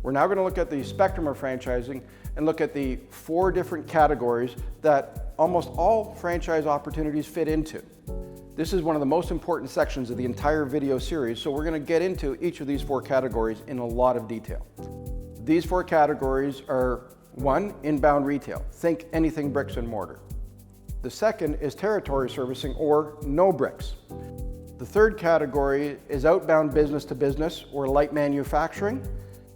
We're now going to look at the spectrum of franchising and look at the 4 different categories that almost all franchise opportunities fit into. This is one of the most important sections of the entire video series, so we're going to get into each of these 4 categories in a lot of detail. These 4 categories are: 1, inbound retail. Think anything bricks and mortar. The second is territory servicing or no bricks. The third category is outbound business to business or light manufacturing.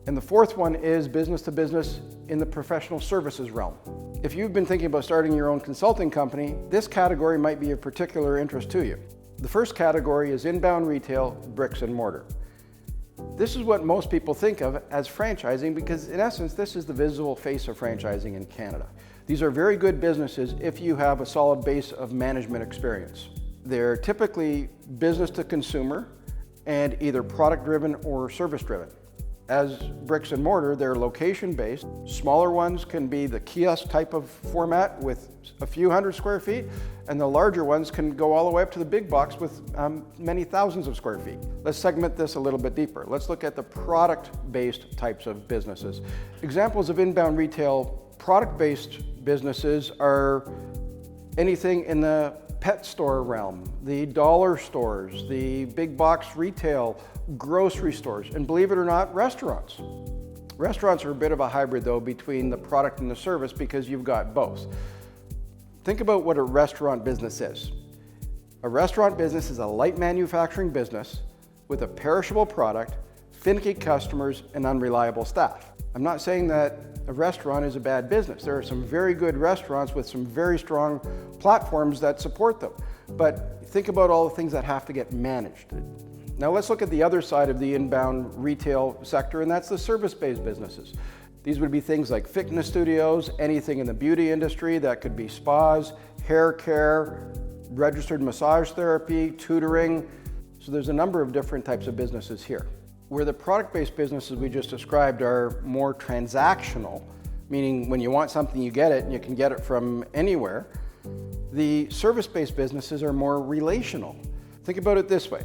And the fourth one is business to business in the professional services realm. If you've been thinking about starting your own consulting company, this category might be of particular interest to you. The first category is inbound retail, bricks and mortar. This is what most people think of as franchising because in essence, this is the visible face of franchising in Canada. These are very good businesses if you have a solid base of management experience. They're typically business to consumer and either product driven or service driven. As bricks and mortar, they're location based. Smaller ones can be the kiosk type of format with a few hundred square feet, and the larger ones can go all the way up to the big box with many thousands of square feet. Let's segment this a little bit deeper. Let's look at the product-based types of businesses. Examples of inbound retail product-based businesses are anything in the pet store realm, the dollar stores, the big box retail, grocery stores, and believe it or not, restaurants. Restaurants are a bit of a hybrid though between the product and the service because you've got both. Think about what a restaurant business is. A restaurant business is a light manufacturing business with a perishable product, finicky customers, and unreliable staff. I'm not saying that a restaurant is a bad business. There are some very good restaurants with some very strong platforms that support them. But think about all the things that have to get managed. Now let's look at the other side of the inbound retail sector, and that's the service-based businesses. These would be things like fitness studios, anything in the beauty industry, that could be spas, hair care, registered massage therapy, tutoring. So there's a number of different types of businesses here. Where the product-based businesses we just described are more transactional, meaning when you want something you get it and you can get it from anywhere, the service-based businesses are more relational. Think about it this way.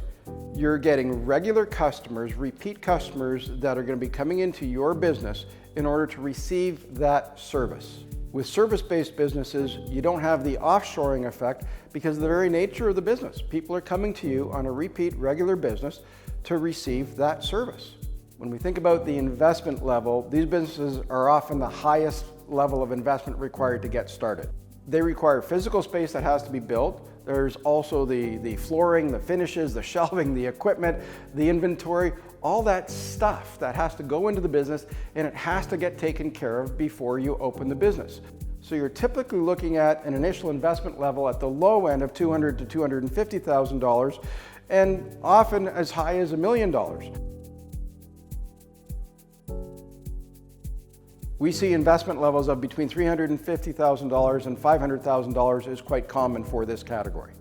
You're getting regular customers, repeat customers that are going to be coming into your business in order to receive that service. With service-based businesses, you don't have the offshoring effect because of the very nature of the business. People are coming to you on a repeat regular business to receive that service. When we think about the investment level, these businesses are often the highest level of investment required to get started. They require physical space that has to be built. There's also the flooring, the finishes, the shelving, the equipment, the inventory, all that stuff that has to go into the business and it has to get taken care of before you open the business. So you're typically looking at an initial investment level at the low end of $200,000 to $250,000 and often as high as $1 million. We see investment levels of between $350,000 and $500,000 is quite common for this category.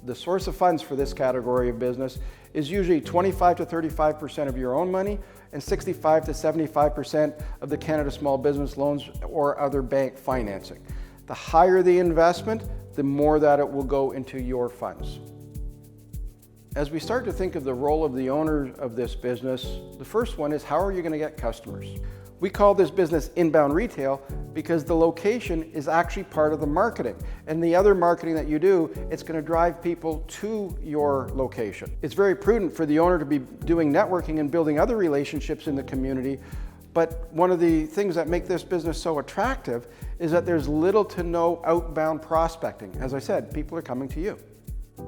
The source of funds for this category of business is usually 25 to 35% of your own money and 65 to 75% of the Canada Small Business Loans or other bank financing. The higher the investment, the more that it will go into your funds. As we start to think of the role of the owner of this business, the first one is how are you going to get customers? We call this business inbound retail because the location is actually part of the marketing. And the other marketing that you do, it's going to drive people to your location. It's very prudent for the owner to be doing networking and building other relationships in the community. But one of the things that make this business so attractive is that there's little to no outbound prospecting. As I said, people are coming to you.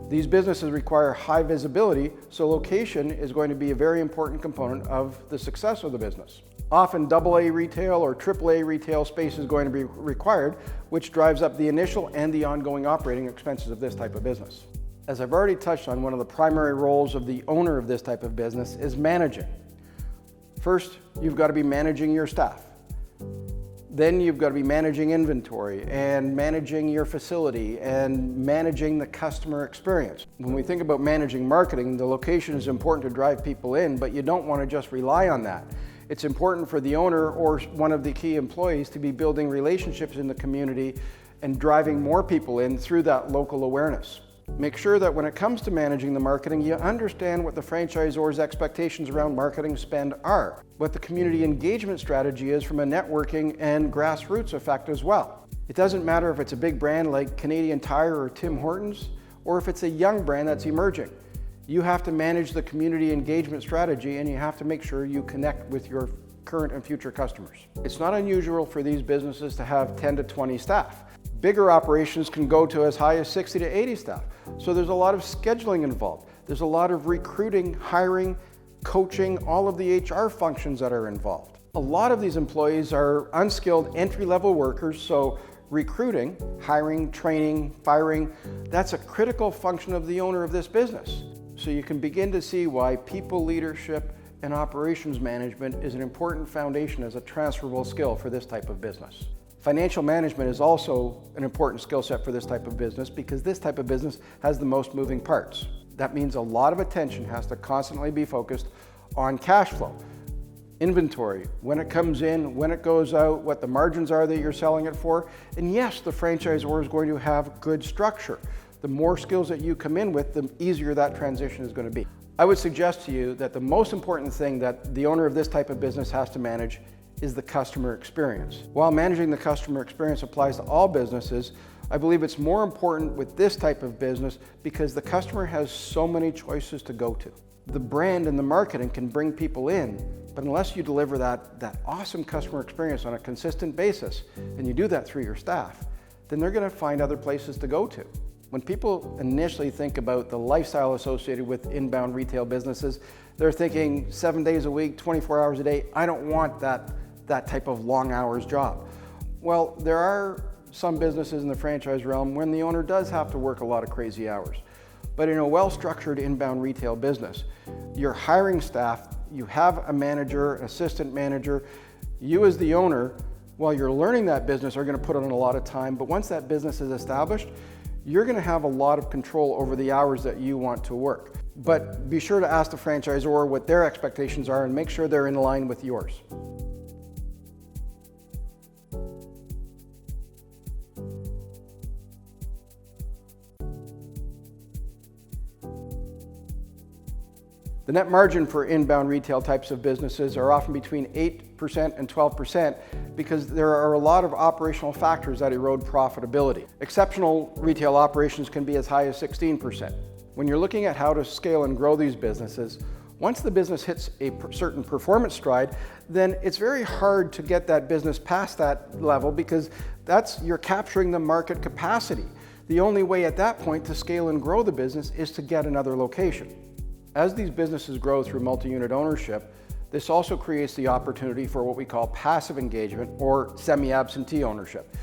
These businesses require high visibility, so location is going to be a very important component of the success of the business. Often AA retail or AAA retail space is going to be required, which drives up the initial and the ongoing operating expenses of this type of business. As I've already touched on, one of the primary roles of the owner of this type of business is managing. First, you've got to be managing your staff. Then you've got to be managing inventory and managing your facility and managing the customer experience. When we think about managing marketing, the location is important to drive people in, but you don't want to just rely on that. It's important for the owner or one of the key employees to be building relationships in the community and driving more people in through that local awareness. Make sure that when it comes to managing the marketing, you understand what the franchisor's expectations around marketing spend are, what the community engagement strategy is from a networking and grassroots effect as well. It doesn't matter if it's a big brand like Canadian Tire or Tim Hortons, or if it's a young brand that's emerging. You have to manage the community engagement strategy, and you have to make sure you connect with your current and future customers. It's not unusual for these businesses to have 10 to 20 staff. Bigger operations can go to as high as 60 to 80 staff. So there's a lot of scheduling involved. There's a lot of recruiting, hiring, coaching, all of the HR functions that are involved. A lot of these employees are unskilled entry-level workers, so recruiting, hiring, training, firing, that's a critical function of the owner of this business. So you can begin to see why people leadership and operations management is an important foundation as a transferable skill for this type of business. Financial management is also an important skill set for this type of business because this type of business has the most moving parts. That means a lot of attention has to constantly be focused on cash flow, inventory, when it comes in, when it goes out, what the margins are that you're selling it for. And yes, the franchisor is going to have good structure. The more skills that you come in with, the easier that transition is going to be. I would suggest to you that the most important thing that the owner of this type of business has to manage is the customer experience. While managing the customer experience applies to all businesses, I believe it's more important with this type of business because the customer has so many choices to go to. The brand and the marketing can bring people in, but unless you deliver that awesome customer experience on a consistent basis, and you do that through your staff, then they're going to find other places to go to. When people initially think about the lifestyle associated with inbound retail businesses, they're thinking 7 days a week, 24 hours a day. I don't want that type of long hours job. Well, there are some businesses in the franchise realm when the owner does have to work a lot of crazy hours. But in a well-structured inbound retail business, you're hiring staff, you have a manager, assistant manager, you as the owner, while you're learning that business, are going to put in a lot of time. But once that business is established, you're going to have a lot of control over the hours that you want to work. But be sure to ask the franchisor what their expectations are and make sure they're in line with yours. The net margin for inbound retail types of businesses are often between 8% and 12% because there are a lot of operational factors that erode profitability. Exceptional retail operations can be as high as 16%. When you're looking at how to scale and grow these businesses, once the business hits a certain performance stride, then it's very hard to get that business past that level because you're capturing the market capacity. The only way at that point to scale and grow the business is to get another location. As these businesses grow through multi-unit ownership, this also creates the opportunity for what we call passive engagement or semi-absentee ownership.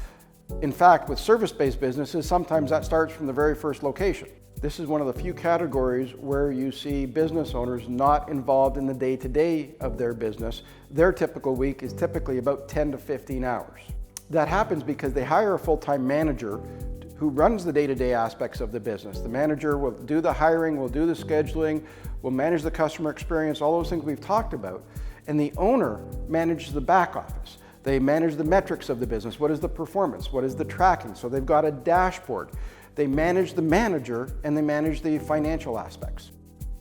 In fact, with service-based businesses, sometimes that starts from the very first location. This is one of the few categories where you see business owners not involved in the day-to-day of their business. Their typical week is typically about 10 to 15 hours. That happens because they hire a full-time manager who runs the day-to-day aspects of the business. The manager will do the hiring, will do the scheduling, will manage the customer experience, all those things we've talked about. And the owner manages the back office. They manage the metrics of the business. What is the performance? What is the tracking? So they've got a dashboard. They manage the manager and they manage the financial aspects.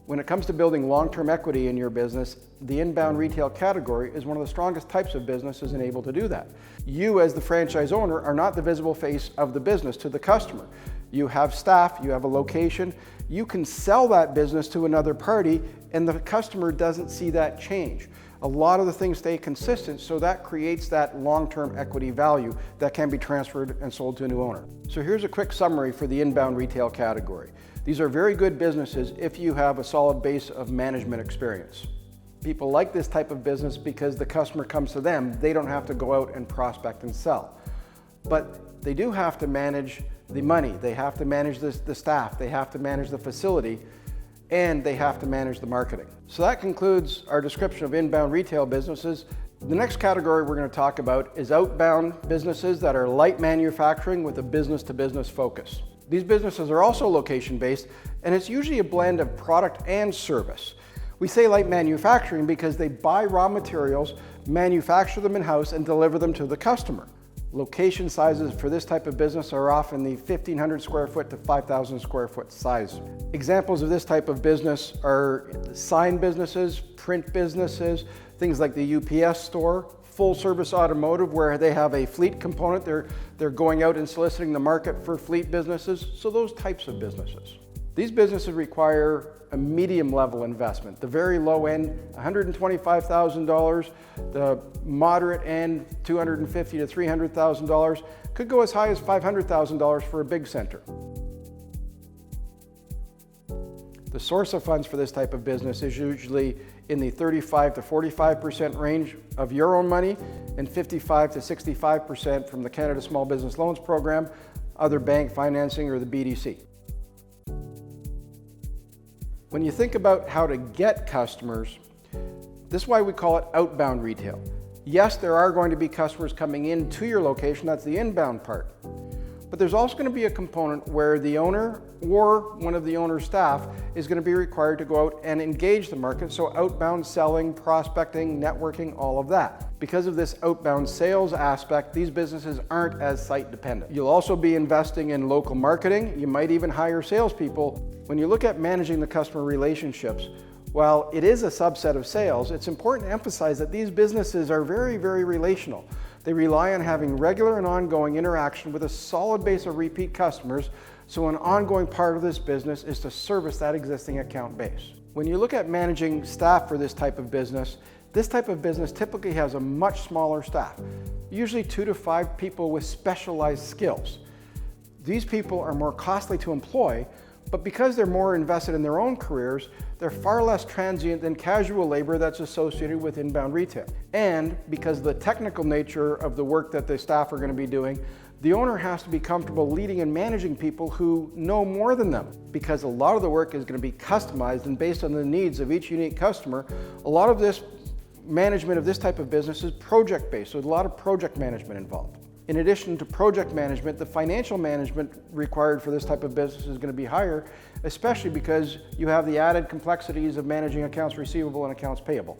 When it comes to building long-term equity in your business, the inbound retail category is one of the strongest types of businesses and able to do that. You as the franchise owner are not the visible face of the business to the customer. You have staff, you have a location, you can sell that business to another party and the customer doesn't see that change. A lot of the things stay consistent, so that creates that long-term equity value that can be transferred and sold to a new owner. So here's a quick summary for the inbound retail category. These are very good businesses if you have a solid base of management experience. People like this type of business because the customer comes to them. They don't have to go out and prospect and sell. But they do have to manage the money. They have to manage the staff. They have to manage the facility. And they have to manage the marketing. So that concludes our description of inbound retail businesses. The next category we're going to talk about is outbound businesses that are light manufacturing with a business-to-business focus. These businesses are also location-based, and it's usually a blend of product and service. We say light manufacturing because they buy raw materials, manufacture them in-house, and deliver them to the customer. Location sizes for this type of business are often the 1,500 square foot to 5,000 square foot size. Examples of this type of business are sign businesses, print businesses, things like the UPS store, full service automotive where they have a fleet component. They're going out and soliciting the market for fleet businesses. So those types of businesses. These businesses require a medium level investment. The very low end, $125,000. The moderate end, $250,000 to $300,000. Could go as high as $500,000 for a big center. The source of funds for this type of business is usually in the 35 to 45% range of your own money and 55 to 65% from the Canada Small Business Loans Program, other bank financing, or the BDC. When you think about how to get customers, this is why we call it outbound retail. Yes, there are going to be customers coming into your location, that's the inbound part. But there's also going to be a component where the owner or one of the owner's staff is going to be required to go out and engage the market. So outbound selling, prospecting, networking, all of that. Because of this outbound sales aspect, these businesses aren't as site dependent. You'll also be investing in local marketing. You might even hire salespeople. When you look at managing the customer relationships, while it is a subset of sales, it's important to emphasize that these businesses are very, very relational. They rely on having regular and ongoing interaction with a solid base of repeat customers, so an ongoing part of this business is to service that existing account base. When you look at managing staff for this type of business typically has a much smaller staff, usually 2 to 5 people with specialized skills. These people are more costly to employ, but because they're more invested in their own careers, they're far less transient than casual labor that's associated with inbound retail. And because of the technical nature of the work that the staff are going to be doing, the owner has to be comfortable leading and managing people who know more than them. Because a lot of the work is going to be customized and based on the needs of each unique customer, a lot of this management of this type of business is project-based, so there's a lot of project management involved. In addition to project management, the financial management required for this type of business is going to be higher, especially because you have the added complexities of managing accounts receivable and accounts payable.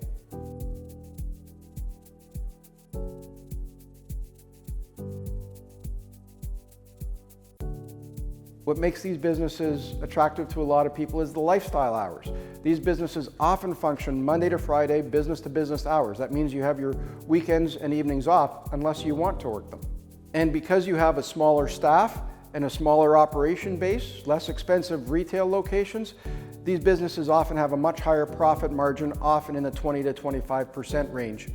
What makes these businesses attractive to a lot of people is the lifestyle hours. These businesses often function Monday to Friday, business to business hours. That means you have your weekends and evenings off unless you want to work them. And because you have a smaller staff and a smaller operation base, less expensive retail locations, these businesses often have a much higher profit margin, often in the 20 to 25% range.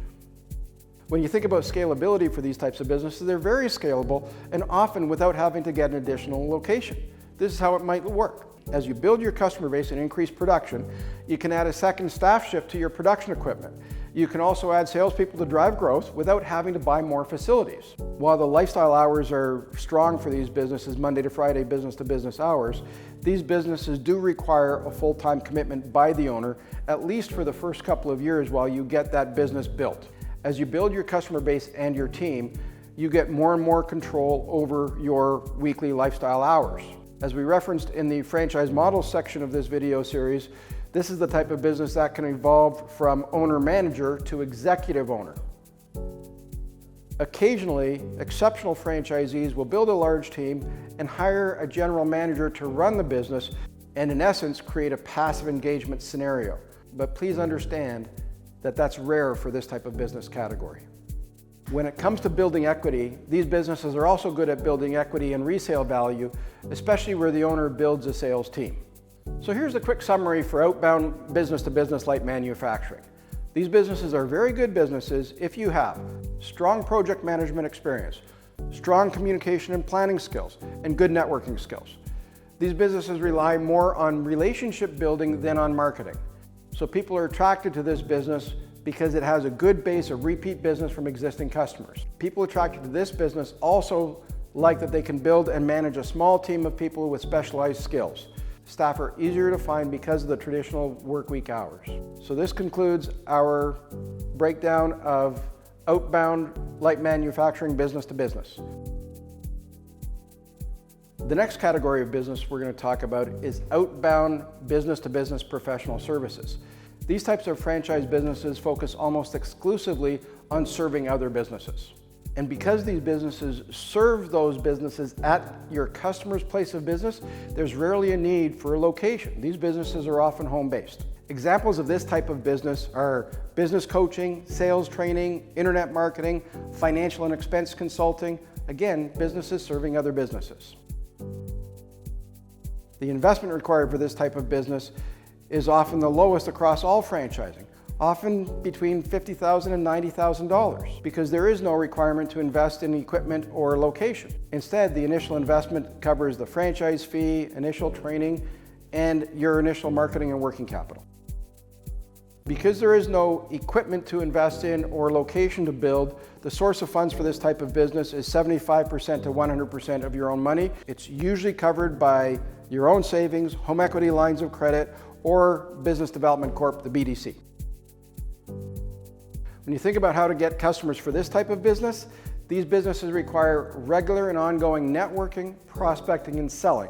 When you think about scalability for these types of businesses, they're very scalable and often without having to get an additional location. This is how it might work. As you build your customer base and increase production, you can add a second staff shift to your production equipment. You can also add salespeople to drive growth without having to buy more facilities. While the lifestyle hours are strong for these businesses, Monday to Friday, business to business hours, these businesses do require a full-time commitment by the owner, at least for the first couple of years while you get that business built. As you build your customer base and your team, you get more and more control over your weekly lifestyle hours. As we referenced in the franchise models section of this video series, this is the type of business that can evolve from owner-manager to executive owner. Occasionally, exceptional franchisees will build a large team and hire a general manager to run the business and, in essence, create a passive engagement scenario. But please understand that that's rare for this type of business category. When it comes to building equity, these businesses are also good at building equity and resale value, especially where the owner builds a sales team. So here's a quick summary for outbound business-to-business light manufacturing. These businesses are very good businesses if you have strong project management experience, strong communication and planning skills, and good networking skills. These businesses rely more on relationship building than on marketing. So people are attracted to this business because it has a good base of repeat business from existing customers. People attracted to this business also like that they can build and manage a small team of people with specialized skills. Staff are easier to find because of the traditional work week hours. So this concludes our breakdown of outbound light manufacturing business to business. The next category of business we're going to talk about is outbound business to business professional services. These types of franchise businesses focus almost exclusively on serving other businesses. And because these businesses serve those businesses at your customer's place of business, there's rarely a need for a location. These businesses are often home-based. Examples of this type of business are business coaching, sales training, internet marketing, financial and expense consulting. Again, businesses serving other businesses. The investment required for this type of business is often the lowest across all franchising, often between $50,000 and $90,000, because there is no requirement to invest in equipment or location. Instead, the initial investment covers the franchise fee, initial training, and your initial marketing and working capital. Because there is no equipment to invest in or location to build, the source of funds for this type of business is 75% to 100% of your own money. It's usually covered by your own savings, home equity lines of credit, or Business Development Corp, the BDC. When you think about how to get customers for this type of business, these businesses require regular and ongoing networking, prospecting, and selling.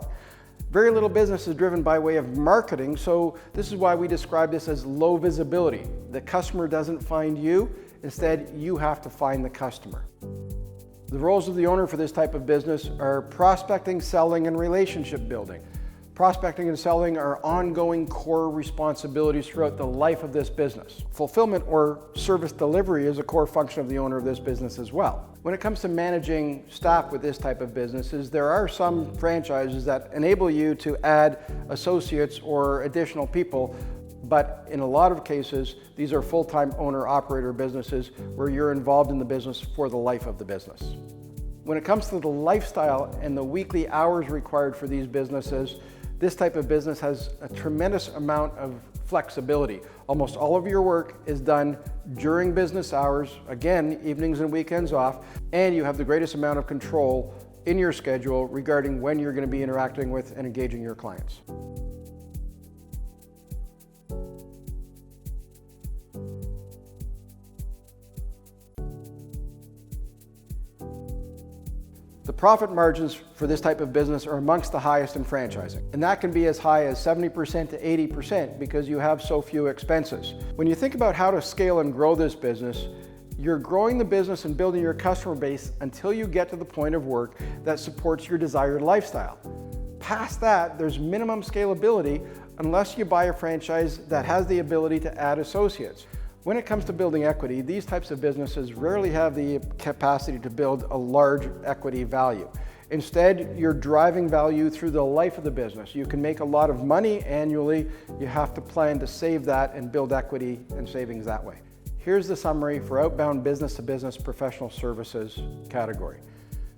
Very little business is driven by way of marketing, so this is why we describe this as low visibility. The customer doesn't find you, instead you have to find the customer. The roles of the owner for this type of business are prospecting, selling, and relationship building. Prospecting and selling are ongoing core responsibilities throughout the life of this business. Fulfillment or service delivery is a core function of the owner of this business as well. When it comes to managing staff with this type of businesses, there are some franchises that enable you to add associates or additional people, but in a lot of cases, these are full-time owner-operator businesses where you're involved in the business for the life of the business. When it comes to the lifestyle and the weekly hours required for these businesses, this type of business has a tremendous amount of flexibility. Almost all of your work is done during business hours, again, evenings and weekends off, and you have the greatest amount of control in your schedule regarding when you're going to be interacting with and engaging your clients. The profit margins for this type of business are amongst the highest in franchising, and that can be as high as 70% to 80% because you have so few expenses. When you think about how to scale and grow this business, you're growing the business and building your customer base until you get to the point of work that supports your desired lifestyle. Past that, there's minimum scalability unless you buy a franchise that has the ability to add associates. When it comes to building equity, these types of businesses rarely have the capacity to build a large equity value. Instead, you're driving value through the life of the business. You can make a lot of money annually. You have to plan to save that and build equity and savings that way. Here's the summary for Outbound business-to-business professional services category.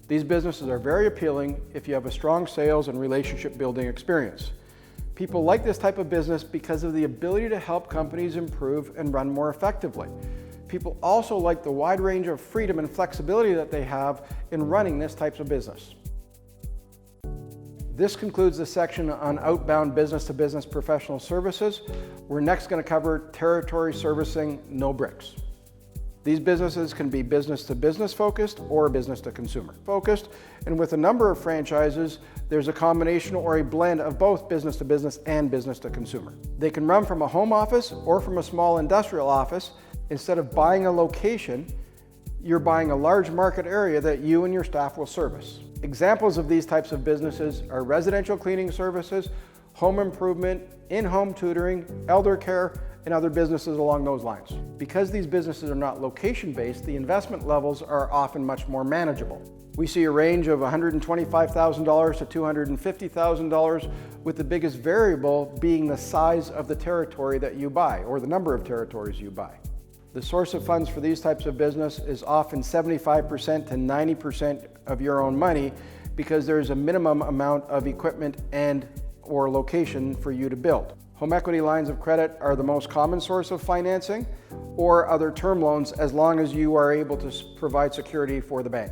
These businesses are very appealing if you have a strong sales and relationship building experience. People like this type of business because of the ability to help companies improve and run more effectively. People also like the wide range of freedom and flexibility that they have in running this type of business. This concludes the section on Outbound business-to-business professional services. We're next going to cover territory servicing, no bricks. These businesses can be business-to-business focused or business-to-consumer focused, and with a number of franchises, there's a combination or a blend of both business-to-business and business-to-consumer. They can run from a home office or from a small industrial office. Instead of buying a location, you're buying a large market area that you and your staff will service. Examples of these types of businesses are residential cleaning services, home improvement, in-home tutoring, elder care, and other businesses along those lines. Because these businesses are not location-based, the investment levels are often much more manageable. We see a range of $125,000 to $250,000, with the biggest variable being the size of the territory that you buy, or the number of territories you buy. The source of funds for these types of business is often 75% to 90% of your own money, because there's a minimum amount of equipment and or location for you to build. Home equity lines of credit are the most common source of financing, or other term loans, as long as you are able to provide security for the bank.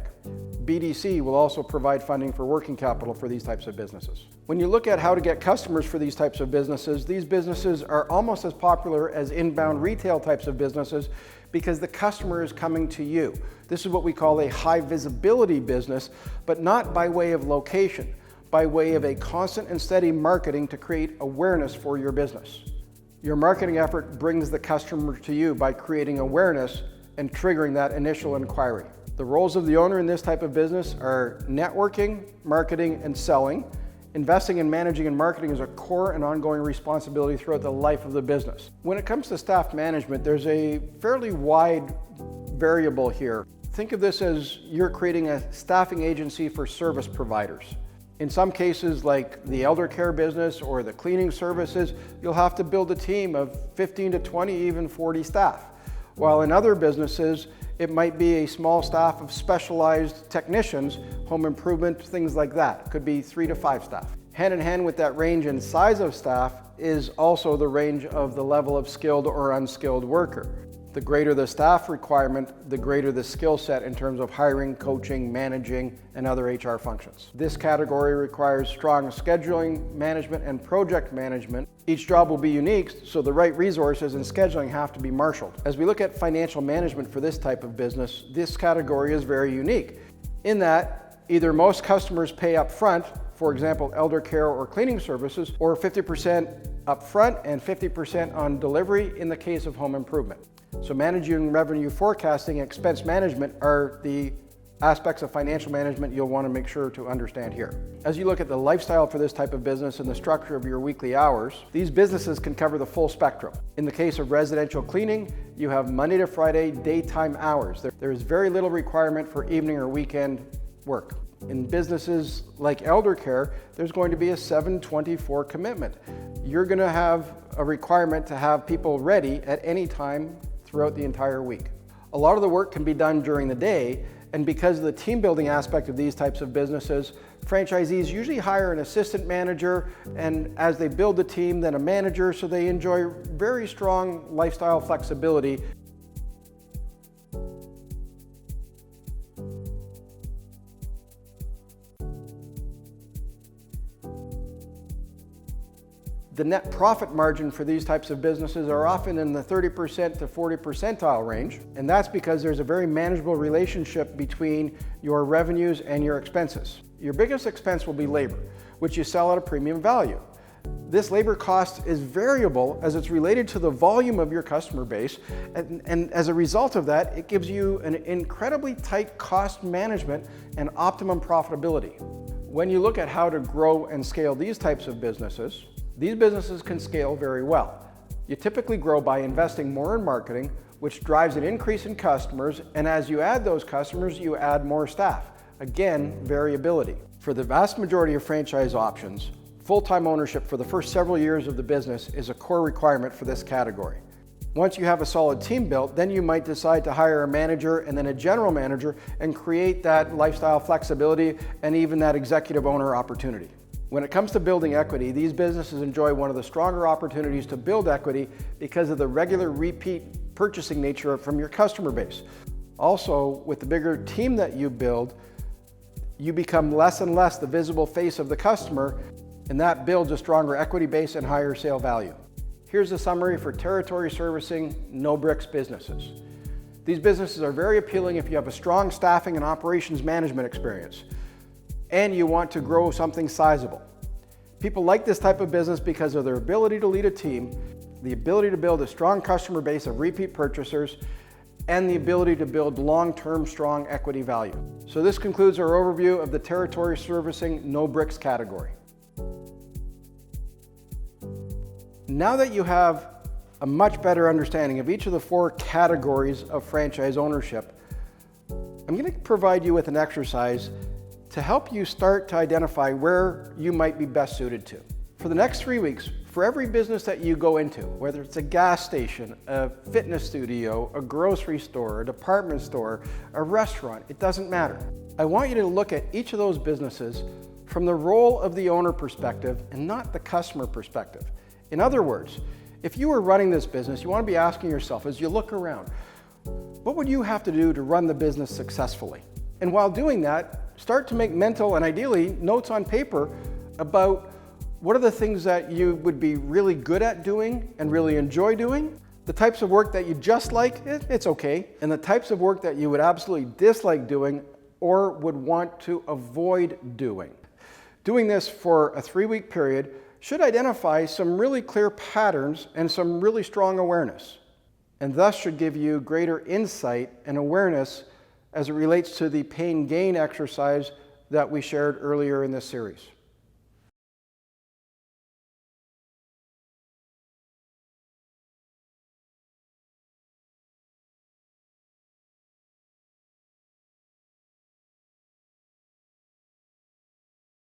BDC will also provide funding for working capital for these types of businesses. When you look at how to get customers for these types of businesses, these businesses are almost as popular as inbound retail types of businesses because the customer is coming to you. This is what we call a high visibility business, but not by way of location, by way of a constant and steady marketing to create awareness for your business. Your marketing effort brings the customer to you by creating awareness and triggering that initial inquiry. The roles of the owner in this type of business are networking, marketing, and selling. Investing in managing and marketing is a core and ongoing responsibility throughout the life of the business. When it comes to staff management, there's a fairly wide variable here. Think of this as you're creating a staffing agency for service providers. In some cases, like the elder care business or the cleaning services, you'll have to build a team of 15 to 20, even 40 staff. While in other businesses, it might be a small staff of specialized technicians, home improvement, things like that. It could be 3 to 5 staff. Hand in hand with that range and size of staff is also the range of the level of skilled or unskilled worker. The greater the staff requirement, the greater the skill set in terms of hiring, coaching, managing, and other HR functions. This category requires strong scheduling, management, and project management. Each job will be unique, so the right resources and scheduling have to be marshaled. As we look at financial management for this type of business, this category is very unique in that either most customers pay up front, for example, elder care or cleaning services, or 50% upfront and 50% on delivery in the case of home improvement. So managing revenue forecasting and expense management are the aspects of financial management you'll want to make sure to understand here. As you look at the lifestyle for this type of business and the structure of your weekly hours, these businesses can cover the full spectrum. In the case of residential cleaning, you have Monday to Friday daytime hours. There is very little requirement for evening or weekend work. In businesses like elder care, there's going to be a 7/24 commitment. You're going to have a requirement to have people ready at any time throughout the entire week. A lot of the work can be done during the day, and because of the team building aspect of these types of businesses, franchisees usually hire an assistant manager, and as they build the team, then a manager, so they enjoy very strong lifestyle flexibility. The net profit margin for these types of businesses are often in the 30% to 40 percentile range, and that's because there's a very manageable relationship between your revenues and your expenses. Your biggest expense will be labor, which you sell at a premium value. This labor cost is variable as it's related to the volume of your customer base, and as a result of that, it gives you an incredibly tight cost management and optimum profitability. When you look at how to grow and scale these types of businesses, these businesses can scale very well. You typically grow by investing more in marketing, which drives an increase in customers, and as you add those customers, you add more staff. Again, variability. For the vast majority of franchise options, full-time ownership for the first several years of the business is a core requirement for this category. Once you have a solid team built, then you might decide to hire a manager and then a general manager and create that lifestyle flexibility and even that executive owner opportunity. When it comes to building equity, these businesses enjoy one of the stronger opportunities to build equity because of the regular repeat purchasing nature from your customer base. Also, with the bigger team that you build, you become less and less the visible face of the customer, and that builds a stronger equity base and higher sale value. Here's a summary for territory servicing, no bricks businesses. These businesses are very appealing if you have a strong staffing and operations management experience, and you want to grow something sizable. People like this type of business because of their ability to lead a team, the ability to build a strong customer base of repeat purchasers, and the ability to build long-term strong equity value. So this concludes our overview of the territory servicing no bricks category. Now that you have a much better understanding of each of the 4 categories of franchise ownership, I'm going to provide you with an exercise to help you start to identify where you might be best suited to. For the next 3 weeks, for every business that you go into, whether it's a gas station, a fitness studio, a grocery store, a department store, a restaurant, it doesn't matter. I want you to look at each of those businesses from the role of the owner perspective and not the customer perspective. In other words, if you were running this business, you want to be asking yourself as you look around, what would you have to do to run the business successfully? And while doing that, start to make mental and ideally notes on paper about what are the things that you would be really good at doing and really enjoy doing, the types of work that you just like, it's okay, and the types of work that you would absolutely dislike doing or would want to avoid doing. Doing this for a 3-week period should identify some really clear patterns and some really strong awareness, and thus should give you greater insight and awareness as it relates to the pain gain exercise that we shared earlier in this series.